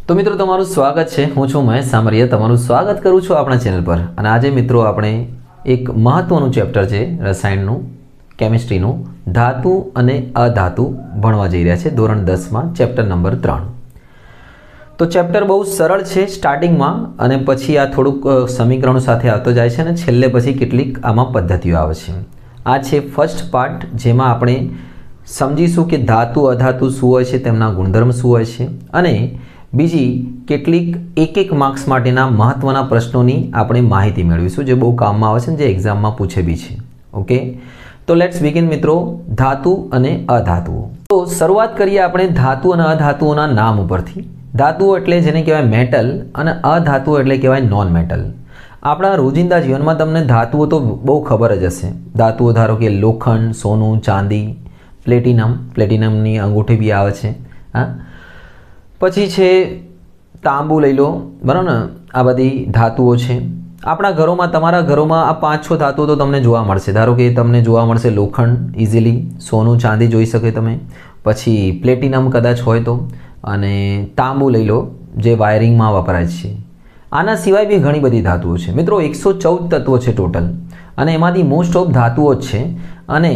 तो मित्रों तमाરું स्वागत है। हूँ छूँ महेश सामरिया तमाરું स्वागत करूँ छूँ अपना चैनल पर। અને આજે મિત્રો આપણે એક મહત્વનું ચેપ્ટર છે રસાયણનું, કેમિસ્ટ્રીનું, ધાતુ અને અધાતુ ભણવા જઈ રહ્યા છે ધોરણ 10 માં ચેપ્ટર નંબર 3। તો ચેપ્ટર બહુ સરળ છે સ્ટાર્ટિંગમાં અને પછી આ થોડુંક સમીકરણો સાથે આવતો જાય છે અને છેલ્લે પછી કેટલીક આમાં પદ્ધતિઓ આવે છે। આ છે ફર્સ્ટ પાર્ટ જેમાં આપણે સમજીશું કે ધાતુ અધાતુ શું હોય છે, તેમના ગુણધર્મ શું હોય છે અને બીજી કેટલીક એક માર્ક્સ માટેના મહત્વના પ્રશ્નોની આપણે માહિતી મેળવીશું જે બહુ કામમાં આવે છે, જે એક્ઝામમાં પૂછે બી છે। ઓકે, તો લેટ્સ બિગિન મિત્રો ધાતુ અને અધાતુઓ। તો શરૂઆત કરીએ આપણે ધાતુ અને અધાતુઓના નામ ઉપરથી। ધાતુઓ એટલે જેને કહેવાય મેટલ અને અધાતુઓ એટલે કહેવાય નોન મેટલ। આપણા રોજિંદા જીવનમાં તમને ધાતુઓ તો બહુ ખબર જ હશે। ધાતુઓ ધારો કે લોખંડ, સોનું, ચાંદી, પ્લેટિનમની અંગૂઠી બી આવે છે। હા, પછી છે તાંબુ લઈ લો, બરાબર ને, આ બધી ધાતુઓ છે। આપણા ઘરોમાં, તમારા ઘરોમાં આ 5-6 ધાતુઓ તો તમને જોવા મળશે। ધારો કે તમને જોવા મળશે લોખંડ ઇઝીલી, સોનું ચાંદી જોઈ શકે તમે, પછી પ્લેટિનમ કદાચ હોય તો, અને તાંબુ લઈ લો જે વાયરિંગમાં વપરાય છે। આના સિવાય બી ઘણી બધી ધાતુઓ છે મિત્રો। 114 તત્વો છે ટોટલ અને એમાંથી મોસ્ટ ઓફ ધાતુઓ જ છે અને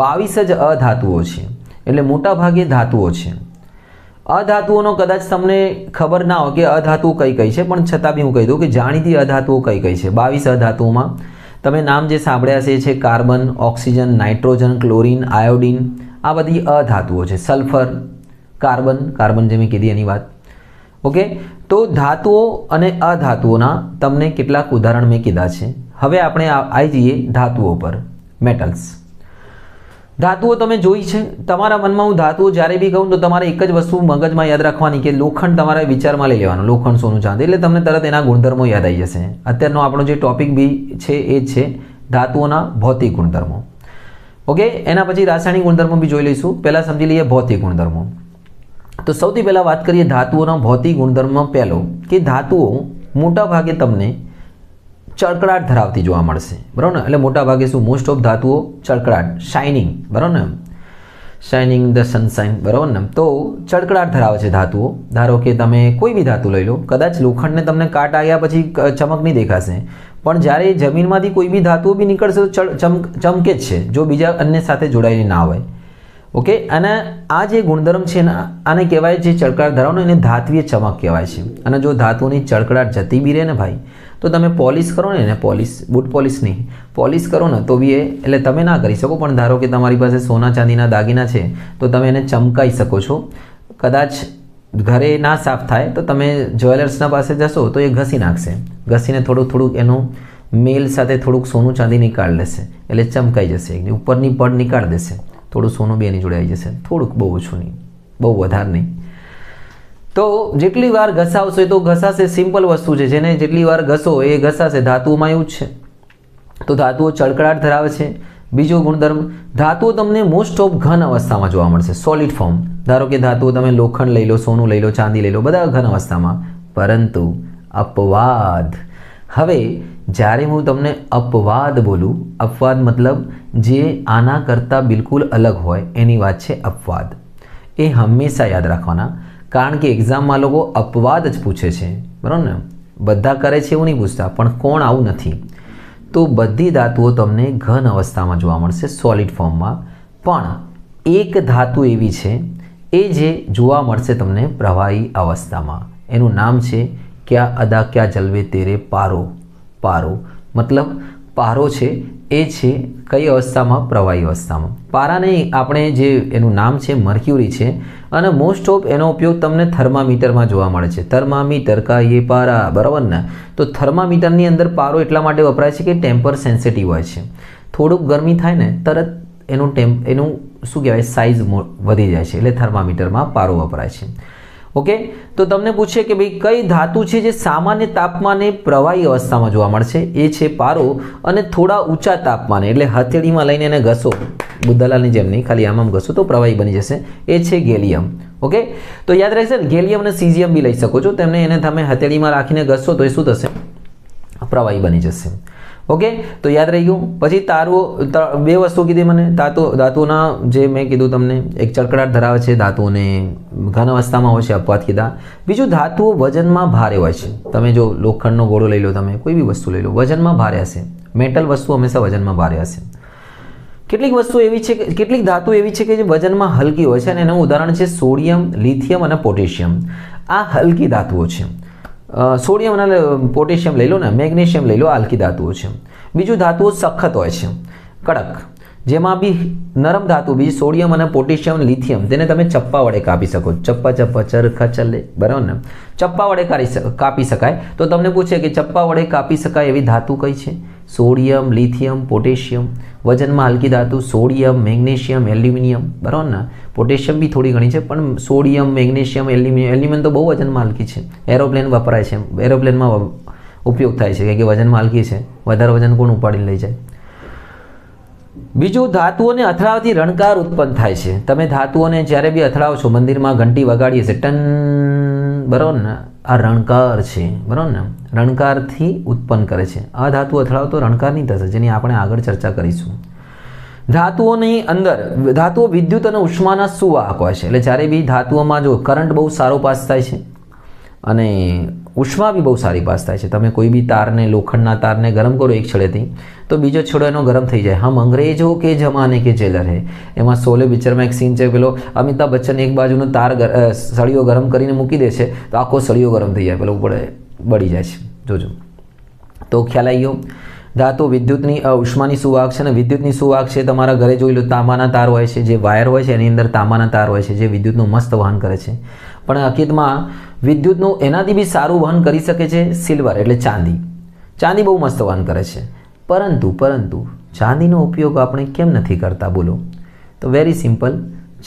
22 જ અધાતુઓ છે, એટલે મોટા ભાગે ધાતુઓ છે। અધાતુઓનો કદાચ તમને ખબર ના હોય કે અધાતુઓ કઈ કઈ છે, પણ છતાં બી હું કહી દઉં કે જાણીતી અધાતુઓ કઈ કઈ છે। 22 અધાતુઓમાં તમે નામ જે સાંભળ્યા છે carbon, oxygen, nitrogen, chlorine, iodine, આ બધી અધાતુઓ છે। સલ્ફર, કાર્બન જે મેં કીધી એની વાત। ઓકે, તો ધાતુઓ અને અધાતુઓના તમને કેટલાક ઉદાહરણ મેં કીધા છે। હવે આપણે આવી જઈએ ધાતુઓ પર, મેટલ્સ। ધાતુઓ તમે જોઈ છે, તમારા મનમાં હું ધાતુઓ જ્યારે બી કહું તો તમારે એક જ વસ્તુ મગજમાં યાદ રાખવાની કે લોખંડ તમારે વિચારમાં લઈ લેવાનું, લોખંડ, સોનું, ચાંદી, એટલે તમને તરત એના ગુણધર્મો યાદ આવી જશે। અત્યારનો આપણો જે ટોપિક બી છે એ જ છે ધાતુઓના ભૌતિક ગુણધર્મો। ઓકે, એના પછી રાસાયણિક ગુણધર્મો બી જોઈ લઈશું। પહેલાં સમજી લઈએ ભૌતિક ગુણધર્મો। તો સૌથી પહેલાં વાત કરીએ ધાતુઓના ભૌતિક ગુણધર્મમાં પહેલો કે ધાતુઓ મોટા ભાગે તમને ચળકળાટ ધરાવતી જોવા મળશે, બરાબર ને। એટલે મોટા ભાગે શું, મોસ્ટ ઓફ ધાતુઓ ચળકળાટ, શાઇનિંગ, બરાબર ને, શાઇનિંગ ધ સનશાઇન, બરાબર ને। તો ચળકળાટ ધરાવે છે ધાતુઓ। ધારો કે તમે કોઈ બી ધાતુ લઈ લો, કદાચ લોખંડને તમને કાટ આવ્યા પછી ચમક નહીં દેખાશે, પણ જ્યારે જમીનમાંથી કોઈ બી ધાતુઓ બી નીકળશે તો ચમકે જ છે જો બીજા અન્ય સાથે જોડાયેલી ના હોય। ઓકે, અને આ જે ગુણધર્મ છે ને આને કહેવાય છે ચળકળાટ ધરાવવાનો, એને ધાત્વીય ચમક કહેવાય છે। અને જો ધાતુની ચળકળાટ જતી બી રહે ને ભાઈ, તો તમે પોલિશ કરો ને એને, પોલિશ, બૂટ પોલિશ નહીં, પોલિશ કરો ને તો બી એટલે તમે ના કરી શકો, પણ ધારો કે તમારી પાસે સોના ચાંદીના દાગીના છે તો તમે એને ચમકાઈ શકો છો। કદાચ ઘરે ના સાફ થાય તો તમે જ્વેલર્સના પાસે જશો તો એ ઘસી નાખશે, ઘસીને થોડુંક એનું મેલ સાથે થોડુંક સોનું ચાંદી નીકાળી લેશે, એટલે ચમકાઈ જશે, ઉપરની પડ નીકાળી દેશે, થોડું સોનું બી એની જોડે આવી જશે, થોડુંક, બહુ ઓછું નહીં, બહુ વધારે નહીં। તો જેટલી વાર ઘસાવશો એ તો ઘસાશે, સિમ્પલ વસ્તુ છે, જેને જેટલી વાર ઘસો એ ઘસાશે। ધાતુઓમાં એવું જ છે। તો ધાતુઓ ચળકળાટ ધરાવે છે। બીજો ગુણધર્મ, ધાતુઓ તમને મોસ્ટ ઓફ ઘન અવસ્થામાં જોવા મળશે, સોલિડ ફોર્મ। ધારો કે ધાતુઓ તમે લોખંડ લઈ લો, સોનું લઈ લો, ચાંદી લઈ લો, બધા ઘન અવસ્થામાં, પરંતુ અપવાદ। હવે જ્યારે હું તમને અપવાદ બોલું, અપવાદ મતલબ જે આના કરતાં બિલકુલ અલગ હોય એની વાત છે અપવાદ। એ હંમેશા યાદ રાખવાના, કારણ કે એક્ઝામમાં લોકો અપવાદ જ પૂછે છે, બરાબર ને, બધા કરે છે એવું નહીં પૂછતા, પણ કોણ આવું નથી। તો બધી ધાતુઓ તમને ઘન અવસ્થામાં જોવા મળશે, સોલિડ ફોર્મમાં, પણ એક ધાતુ એવી છે એ જે જોવા મળશે તમને પ્રવાહી અવસ્થામાં। એનું નામ છે ક્યા અદા ક્યા જલવે તેરે પારો। પારો મતલબ પારો છે એ છે કઈ અવસ્થામાં, પ્રવાહી અવસ્થામાં। પારાને આપણે જે એનું નામ છે મર્ક્યુરી છે અને મોસ્ટ ઓફ એનો ઉપયોગ તમને થર્મામીટરમાં જોવા મળે છે। થર્મામીટર કા યે પારા, બરાબર ને। તો થર્મામીટરની અંદર પારો એટલા માટે વપરાય છે કે ટેમ્પર સેન્સિટિવ હોય છે। થોડુંક ગરમી થાય ને તરત એનું શું કહેવાય, સાઇઝ વધી જાય છે, એટલે થર્મામીટરમાં પારો વપરાય છે। ઓકે, તો તમને પૂછે કે ભાઈ કઈ ધાતુ છે જે સામાન્ય તાપમાને પ્રવાહી અવસ્થામાં જોવા મળશે, એ છે પારો। અને થોડા ઊંચા તાપમાને, એટલે હથેળીમાં લઈને એને ઘસો, બુદ્ધાલાલની જેમ નહીં, ખાલી આમ ઘસો તો પ્રવાહી બની જશે, એ છે ગેલિયમ। ઓકે, તો યાદ રહેશે ને, ગેલિયમ અને સીઝિયમ બી લઈ શકો છો, તેમને એને તમે હથેળીમાં રાખીને ઘસો તો એ શું થશે, પ્રવાહી બની જશે। ઓકે, તો યાદ રહી ગયું. પછી બે વસ્તુ કીધી મને. ધાતુના જે મેં કીધું તમને, એક ચળકળાટ ધરાવે છે ધાતુઓને ઘન અવસ્થામાં હોય છે, અપવાદ કીધા. બીજું, ધાતુઓ વજનમાં ભારે હોય છે. તમે જો લોખંડનો ગોળો લઈ લો, તમે કોઈ બી વસ્તુ લઈ લો, વજનમાં ભારે હશે. મેટલ વસ્તુ હંમેશા વજનમાં ભારે હશે. કેટલીક વસ્તુ એવી છે કે કેટલીક ધાતુ એવી છે કે જે વજનમાં હલકી હોય છે, અને એનું ઉદાહરણ છે સોડિયમ, લિથિયમ અને પોટેશિયમ. આ હલકી ધાતુઓ છે. સોડિયમ અને પોટેશિયમ લઈ લો ને, મેગ્નેશિયમ લઈ લો, હલકી ધાતુઓ છે. બીજું, ધાતુઓ સખત હોય છે, કડક. જેમાં બી નરમ ધાતુ, બીજી સોડિયમ અને પોટેશિયમ, લિથિયમ, તેને તમે ચપ્પા વડે કાપી શકો. ચપ્પા ચરખા ચલે, બરાબર ને? ચપ્પા વડે કાપી શકાય. તો તમને પૂછે કે ચપ્પા વડે કાપી શકાય એવી ધાતુ કઈ છે? Sodium, lithium, potassium. વજનમાં હલકી ધાતુ સોડિયમ, મેગ્નેશિયમ, એલ્યુમિનિયમ, બરાબર ને? પોટેશિયમ બી થોડી ઘણી છે, પણ સોડિયમ, મેગ્નેશિયમ, એલ્યુમિનિયમ તો બહુ વજનમાં હલકી છે. એરોપ્લેન વપરાય છે, એરોપ્લેનમાં ઉપયોગ થાય છે કે વજનમાં હલકી છે. વધારે વજન કોણ ઉપાડીને લઈ જાય? બીજું, ધાતુઓને અથડાવાથી રણકાર ઉત્પન્ન થાય છે. તમે ધાતુઓને જ્યારે બી અથડાવો છો, મંદિરમાં ઘંટી વગાડીએ છે, ટન, બરાબર ને? આ રણકાર છે, બરાબર ને? રણકારથી ઉત્પન્ન કરે છે. આ ધાતુ અથડાવો તો રણકાર નહીં થશે, જેની આપણે આગળ ચર્ચા કરીશું. ધાતુઓની અંદર, ધાતુઓ વિદ્યુત અને ઉષ્માના સુવાહક હોય છે. એટલે જ્યારે બી ધાતુઓમાં જો કરંટ બહુ સારો પાસ થાય છે અને ઉષ્મા બી બહુ સારી પાસ થાય છે. તમે કોઈ બી તારને, લોખંડના તારને ગરમ કરો એક છેડેથી, તો બીજો છેડો એનો ગરમ થઈ જાય. હમ અંગ્રેજો કે જમાને કે જેલર હે. એમાં શોલે પિક્ચરમાં એક સીન છે, પેલો અમિતાભ બચ્ચન એક બાજુનો તાર સળીઓ ગરમ કરીને મૂકી દે છે, તો આખો સળીઓ ગરમ થઈ જાય, પેલો બળી જાય છે. જોજો. તો ખ્યાલ આવી ગયો. ધાતુ વિદ્યુતની ઉષ્માની સુવાહક છે, અને વિદ્યુતની સુવાહક છે. તમારા ઘરે જોઈ લો, તાંબાના તાર હોય છે, જે વાયર હોય છે એની અંદર તાંબાના તાર હોય છે, જે વિદ્યુતનું મસ્ત વહન કરે છે. પણ હકીકતમાં વિદ્યુતનું એનાથી બી સારું વહન કરી શકે છે સિલ્વર, એટલે ચાંદી. ચાંદી બહુ મસ્ત વહન કરે છે. પરંતુ ચાંદીનો ઉપયોગ આપણે કેમ નથી કરતા બોલો? તો વેરી સિમ્પલ,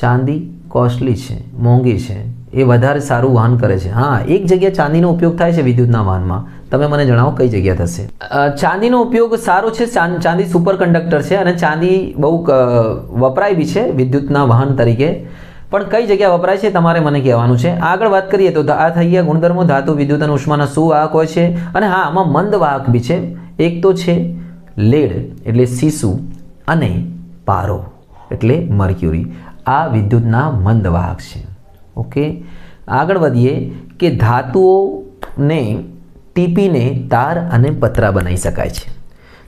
ચાંદી કોસ્ટલી છે, મોંઘી છે, એ વધારે સારું વહન કરે છે. હા, એક જગ્યાએ ચાંદીનો ઉપયોગ થાય છે વિદ્યુતના વહનમાં. તમે મને જણાવો કઈ જગ્યા થશે? ચાંદીનો ઉપયોગ સારો છે. ચાંદી સુપર કંડક્ટર છે, અને ચાંદી બહુ વપરાય બી છે વિદ્યુતના વહન તરીકે. પણ કઈ જગ્યા વપરાય છે તમારે મને કહેવાનું છે. આગળ વાત કરીએ તો આ થઈ ગયા ગુણધર્મો. ધાતુ વિદ્યુત અને ઉષ્માના સુવાહક હોય છે, અને હા, આમાં મંદ વાહક બી છે. એક તો છે લેડ એટલે સીસુ, અને પારો એટલે મર્ક્યુરી. આ વિદ્યુતના મંદ વાહક છે. ઓકે, આગળ વધીએ કે ધાતુઓને ટીપીને તાર અને પતરા બનાવી શકાય છે.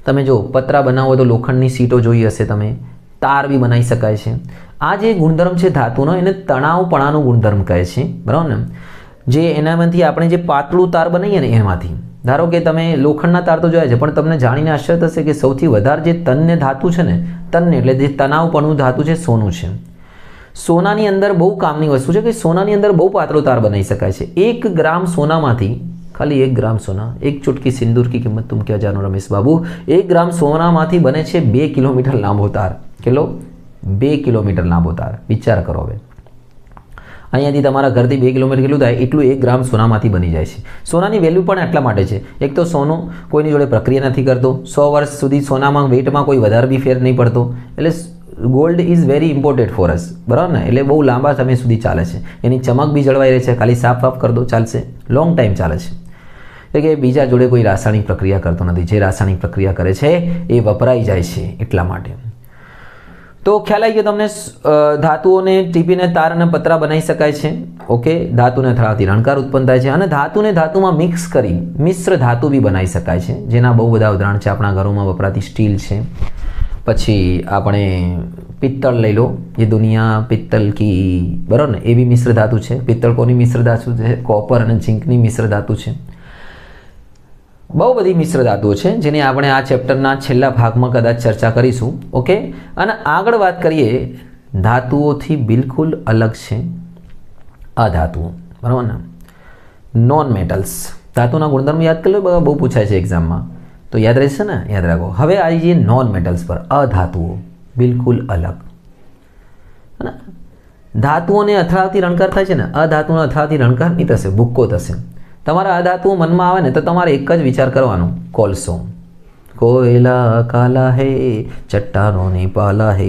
તમે જો પતરા બનાવો તો લોખંડની સીટો જોઈ હશે તમે, તાર બી બનાવી શકાય છે. આ જે ગુણધર્મ છે ધાતુનો, એને તણાવપણાનો ગુણધર્મ કહે છે, બરાબર ને? જે એનામાંથી આપણે જે પાતળું તાર બનાવીએ ને એમાંથી, ધારો કે તમે લોખંડના તાર તો જોયા છે, પણ તમને જાણીને આશ્ચર્ય થશે કે સૌથી વધારે જે તન્ય ધાતુ છે ને, તન્ય એટલે જે તણાવપણું ધાતુ છે, સોનું છે. સોનાની અંદર બહુ કામની વસ્તુ છે કે સોનાની અંદર બહુ પાતળો તાર બનાવી શકાય છે. 1 ગ્રામ સોનામાંથી, ખાલી 1 ગ્રામ સોના, એક ચુટકી સિંદૂર की कीमत तुम क्या जानो रमेश बाबू, 1 ग्राम સોનામાંથી બને છે 2 કિલોમીટર લાંબો તાર. કેટલો? 2 કિલોમીટર લાંબો તાર. વિચાર કરો હવે. અહીંયાથી તમારા ઘરથી 2 કિલોમીટર કેટલું થાય? એટલું 1 ગ્રામ સોનામાંથી બની જાય છે. સોનાની વેલ્યુ પણ એટલા માટે છે. એક તો સોનું કોઈની જોડે પ્રક્રિયા નથી કરતો. 100 વર્ષ સુધી સોનામાં વેટમાં કોઈ વધારે બી ફેર નહીં પડતો. એટલે gold is very important for us, બરાબર ને? એટલે બહુ લાંબા સમય સુધી ચાલે છે. એની ચમક બી જળવાઈ રહે છે. ખાલી સાફ કરી દો ચાલશે, લોંગ ટાઈમ ચાલે છે. એટલે કે બીજા જોડે કોઈ રાસાયણિક પ્રક્રિયા કરતો નથી. જે રાસાયણિક પ્રક્રિયા કરે છે એ વપરાઈ જાય છે, એટલા માટે. તો ખ્યાલ આવી ગયો તમને? ધાતુઓને ટીપીને તાર અને પતરા બનાવી શકાય છે. ઓકે, ધાતુને અથડાવાથી રણકાર ઉત્પન્ન થાય છે, અને ધાતુને ધાતુમાં મિક્સ કરી મિશ્ર ધાતુ બી બનાવી શકાય છે, જેના બહુ બધા ઉદાહરણ છે. આપણા ઘરોમાં વપરાતી સ્ટીલ છે, પછી આપણે પિત્તળ લઈ લો, ये दुनिया પિત્તળ की, બરાબર ને? એ બી મિશ્ર ધાતુ છે. પિત્તળ કોની મિશ્ર ધાતુ છે? કોપર અને ઝિંકની મિશ્ર ધાતુ છે. બહુ બધી મિશ્ર ધાતુઓ છે, જેની આપણે આ ચેપ્ટરના છેલ્લા ભાગમાં કદાચ ચર્ચા કરીશું. ઓકે, અને આગળ વાત કરીએ, ધાતુઓથી બિલકુલ અલગ છે અધાતુઓ, બરાબર ને? Non metals. ધાતુના ગુણધર્મ યાદ કરી લો, બહુ પૂછાય છે એક્ઝામમાં, તો યાદ રહેશે ને? યાદ રાખો. હવે આવી જઈએ નોન મેટલ્સ પર. અધાતુઓ બિલકુલ અલગ. ધાતુઓને અથડાવતી રણકાર થાય છે ને, અધાતુને અથડાવતી રણકાર નહીં થશે, ભૂક્કો થશે. તમારા અધાતુઓ મનમાં આવે ને તો તમારે એક જ વિચાર કરવાનો, કોલસો. કોયલા કાલા હે, ચટ્ટાનોની પાલા હે,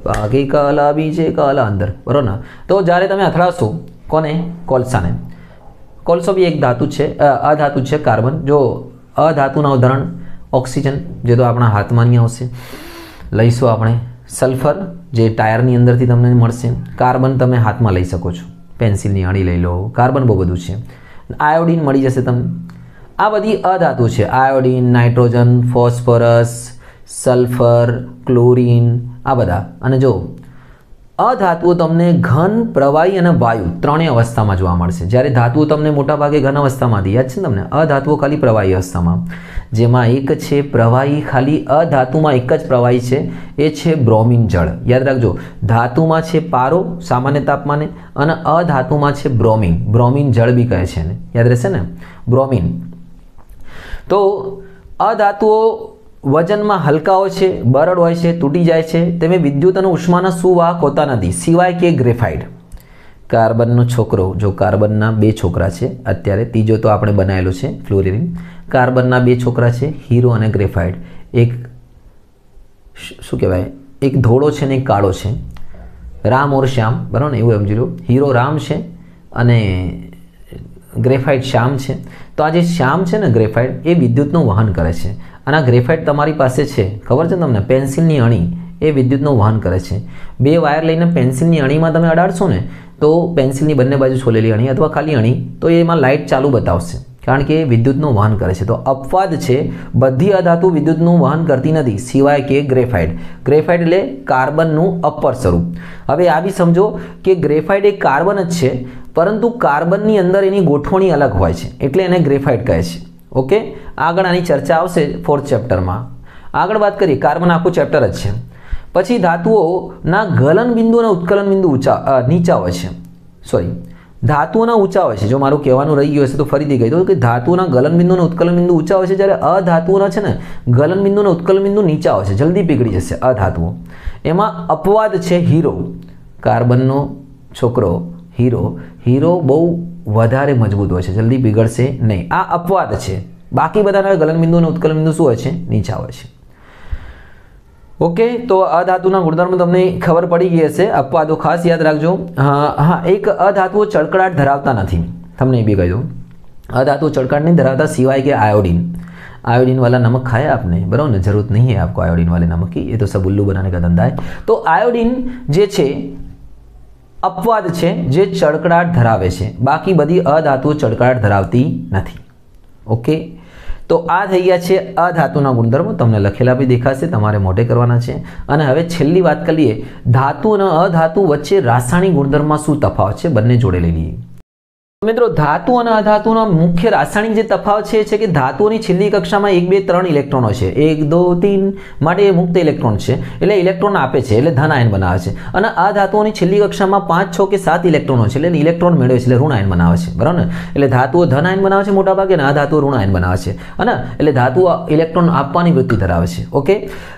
બાકી કાલા બીજે કાલા અંદર, બરોબર ને? તો જ્યારે તમે અથડાવશો કોને? કોલસાને. કોલસો બી એક ધાતુ છે, અધાતુ છે, કાર્બન. જો અધાતુના ઉદાહરણ ઓક્સિજન જે તો આપણા હાથમાં નહીં આવશે, લઈશું આપણે સલ્ફર જે ટાયરની અંદરથી તમને મળશે, કાર્બન તમે હાથમાં લઈ શકો છો, પેન્સિલની અણી લઈ લો, કાર્બન બહુ બધું છે, આયોડિન મળી જશે તમને. આ બધી અધાતુ છે, iodine, nitrogen, phosphorus, sulphur, chlorine, આ બધા. અને જો અધાતુઓ તમને ઘન, પ્રવાહી અને વાયુ ત્રણેય અવસ્થામાં જોવા મળશે. જ્યારે ધાતુઓ તમને મોટાભાગે ઘન અવસ્થામાં યાદ છે ને તમને, અધાતુઓ ખાલી પ્રવાહી અવસ્થામાં, જેમાં એક છે પ્રવાહી, ખાલી અધાતુમાં એક જ પ્રવાહી છે, એ છે બ્રોમિન જળ. યાદ રાખજો, ધાતુમાં છે પારો સામાન્ય તાપમાને અને અધાતુમાં છે બ્રોમિન. બ્રોમિન જળ બી કહે છે એને, યાદ રહેશે ને, બ્રોમિન. તો અધાતુઓ વજનમાં હલકા હોય છે, બરડ હોય છે, તૂટી જાય છે, તેમે વિદ્યુત અને ઉષ્માના સુવાહક હોતા નથી, સિવાય કે ગ્રેફાઇટ. કાર્બનનો છોકરો, જો કાર્બનના 2 છોકરા છે અત્યારે, ત્રીજો તો આપણે બનાવેલો છે ફ્લોરિન. કાર્બનના 2 છોકરા છે, હીરો અને ગ્રેફાઇટ. એક શું કહેવાય, એક ધોળો છે ને એક કાળો છે, રામ ઓર શ્યામ, બરાબર ને, એવું સમજી લો. હીરો રામ છે અને ગ્રેફાઇટ શ્યામ છે. તો આ જે શ્યામ છે ને ગ્રેફાઇટ, એ વિદ્યુતનું વહન કરે છે. અને આ ગ્રેફાઇટ તમારી પાસે છે, ખબર છે તમને, પેન્સિલની અણી, એ વિદ્યુતનું વહન કરે છે. 2 વાયર લઈને પેન્સિલની અણીમાં તમે અડાડશો ને, તો પેન્સિલની બંને બાજુ છોલેલી અણી અથવા ખાલી અણી, તો એમાં લાઇટ ચાલુ બતાવશે, કારણ કે એ વિદ્યુતનું વહન કરે છે. તો અપવાદ છે, બધી અધાતુ વિદ્યુતનું વહન કરતી નથી, સિવાય કે ગ્રેફાઇટ. ગ્રેફાઇટ એટલે કાર્બનનું અપર સ્વરૂપ. હવે આ બી સમજો કે ગ્રેફાઇટ એ કાર્બન જ છે, પરંતુ કાર્બનની અંદર એની ગોઠવણી અલગ હોય છે, એટલે એને ગ્રેફાઇટ કહે છે. ઓકે, આગળ આની ચર્ચા આવશે 4th ચેપ્ટરમાં. આગળ વાત કરીએ, કાર્બન આખું ચેપ્ટર જ છે. પછી ધાતુઓના ગલન બિંદુ અને ઉત્કલન બિંદુ નીચા હોય છે. સોરી, ધાતુઓના ઊંચા હોય છે. જો મારું કહેવાનું રહી ગયું હશે તો ફરીથી કહી દઉં કે ધાતુઓના ગલન બિંદુ અને ઉત્કલન બિંદુ ઊંચા હોય છે, જ્યારે અધાતુઓના છે ને ગલન બિંદુ અને ઉત્કલન બિંદુ નીચા હોય છે, જલ્દી પીગળી જશે અધાતુઓ. એમાં અપવાદ છે હીરો, કાર્બનનો છોકરો હીરો. હીરો બહુ વધારે મજબૂત હોય છે, જલ્દી પીગળશે નહીં. આ અપવાદ છે. બાકી બધાના ગલન બિંદુ અને ઉત્કલન બિંદુ શું હોય છે, નીચા હોય છે. ઓકે, તો અધાતુના ગુણધર્મો તમને ખબર પડી ગઈ હશે. અપવાદો ખાસ યાદ રાખજો. હા, એક અધાતુઓ ચળકળાટ ધરાવતા નથી, તમને એ બી કહી દઉં. अधातु चड़काट नहीं धराता सिवाय के आयोडीन। आयोडीन वाला नमक खाया आपने, बराबर ना, जरूरत नहीं है आपको आयोडीन वाले नमक की, ये तो सब उल्लू बनाने का धंधा है। तो आयोडीन जे छे अपवाद छे जे चड़कड़ाट धरावे छे, बाकी बधी अधातुओ चड़कड़ाट धरावती नथी। ओके, तो आ थई गया छे अधातुना गुणधर्मो, तमने लखेला भी देखाशे, तमारे मोढे करवाना छे। अने हवे छेल्ली वात करीए, धातु अने अधातु वच्चे रासायणिक गुणधर्ममां शुं तफावत छे, बंने जोड़े लई लईए। मित्रों, धातु और अधातुनो मुख्य रासायणिक जे तफावत छे कि धातुओनी छेल्ली कक्षामां 1 2 3 इलेक्ट्रॉनो छे, 1 2 3 माटे मुक्त इलेक्ट्रॉन छे, एटले इलेक्ट्रॉन आपे छे, एटले धन आयन बनावे छे। अने अधातुओनी छेल्ली कक्षामां 5 6 के 7 इलेक्ट्रॉनो छे, एटले इलेक्ट्रॉन मेळवे छे, एटले ऋण आयन बनावे छे, बराबर ने। एटले धातुओ धन आयन बनावे छे मोटा भागे, अने अधातुओ ऋण आयन बनावे छे, अने एटले धातुओ इलेक्ट्रॉन आपवानी वृत्ति धरावे छे। ओके,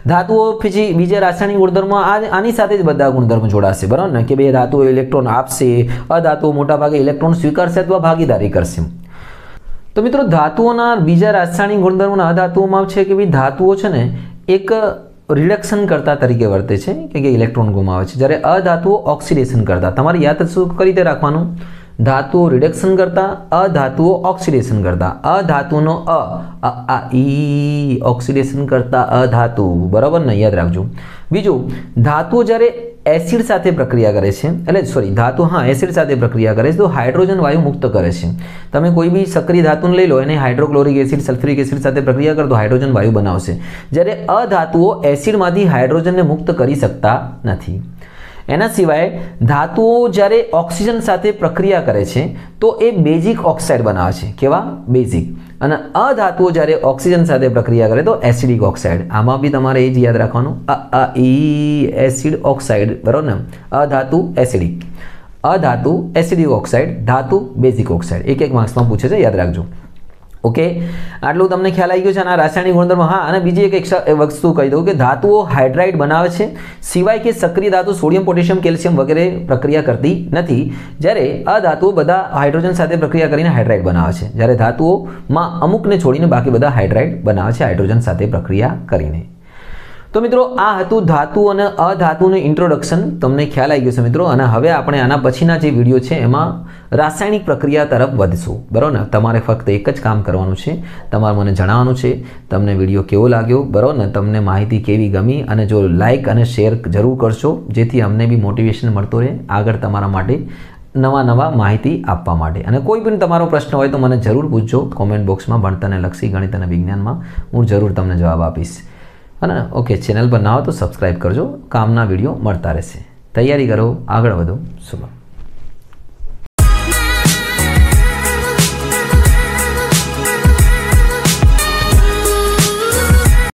धातुओ પછી બીજા રાસાયણિક ગુણધર્મો આની સાથે જ બધા ગુણધર્મો જોડાશે, બરાબર ને, કે બે ધાતુઓ ઇલેક્ટ્રોન આપશે, અધાતુઓ મોટા ભાગે ઇલેક્ટ્રોન સ્વીકારશે અથવા ભાગીદારી કરશે। તો મિત્રો, ધાતુઓના બીજા રાસાયણિક ગુણધર્મોના અધાતુઓમાં છે કે ભાઈ ધાતુઓ છે ને એક રિડક્શન કરતા તરીકે વર્તે છે, કે ઇલેક્ટ્રોન ગુમાવે છે, જ્યારે અધાતુઓ ઓક્સિડેશન કરતા। તમારે યાદ શું કઈ રીતે રાખવાનું? धातुओं रिडक्शन करता, अधातुओं ऑक्सीडेशन करता। अधातुनो ई ऑक्सीडेशन करता अधातु, बराबर ने, याद रखो। बीजू, धातुओं जયારે एसिड साथे प्रक्रिया करे छे, એટલે सॉरी धातु हाँ एसिड साथे प्रक्रिया करे छे तो हाइड्रोजन वायु मुक्त करे छे। तमे कोई भी सक्रिय धातु लई लो, एने हाइड्रोक्लोरिक एसिड सल्फ्यूरिक एसिड साथे प्रक्रिया कर तो हाइड्रोजन वायु बनावशे, જ્યારે अधातुओं एसिडमांथी हाइड्रोजनने मुक्त करी सकता नथी। एना सिवाय धातुओं જ્યારે ऑक्सीजन साथे प्रक्रिया करे छे तो ए बेजिक ऑक्साइड बनावे छे, केवा बेजिक। અને અધાતુઓ જ્યારે ઓક્સિજન સાથે પ્રક્રિયા કરે તો એસિડિક ઓક્સાઇડ। આમાં બી તમારે એ જ યાદ રાખવાનું, એસિડ ઓક્સાઇડ, બરાબર ને। અધાતુ એસિડિક, અધાતુ એસિડિક ઓક્સાઇડ, धातु बेजिक ऑक्साइड। एक मार्क्सમાં પૂછે છે, યાદ રાખજો। ओके, आटलू तमने ख्याल आई गयो छे आना रासायनिक गुणधर्म। हाँ, અને બીજી એક वस्तु कही दઉં કે धातुओं हाइड्राइड बनावे छे, सिवाय के सक्रिय धातु सोडियम पोटेशियम कैल्शियम वगैरह प्रक्रिया करती नहीं, જ્યારે અધાતુઓ બધા हाइड्रोजन साथे प्रक्रिया करीने हाइड्राइड बनावे छे, જ્યારે धातुओं में अमुक ने छोड़ीने बाकी બધા हाइड्राइड बनावे छे हाइड्रोजन साथे प्रक्रिया करीने। તો મિત્રો આ હતું ધાતુ અને અધાતુનું ઇન્ટ્રોડક્શન. તમને ખ્યાલ આવી ગયો છે મિત્રો. અને હવે આપણે આના પછીના જે વિડીયો છે એમાં રાસાયણિક પ્રક્રિયા તરફ વધશું. બરાબર ને? તમારે ફક્ત એક જ કામ કરવાનું છે. તમારે મને જણાવવાનું છે તમને વિડીયો કેવો લાગ્યો. બરાબર ને? તમને માહિતી કેવી ગમી, અને જો લાઇક અને શેર જરૂર કરશો જેથી અમને બી મોટિવેશન મળતો રહે આગળ તમારા માટે નવા માહિતી આપવા માટે. અને કોઈ પણ તમારો પ્રશ્ન હોય તો મને જરૂર પૂછજો કોમેન્ટ બોક્સમાં. ભણતરને લક્ષી ગણિત અને વિજ્ઞાનમાં હું જરૂર તમને જવાબ આપીશ. અને ઓકે, ચેનલ પર ના હો તો સબસ્ક્રાઈબ કરજો. કામના વિડીયો મળતા રહેશે. તૈયારી કરો, આગળ વધો. શુભ.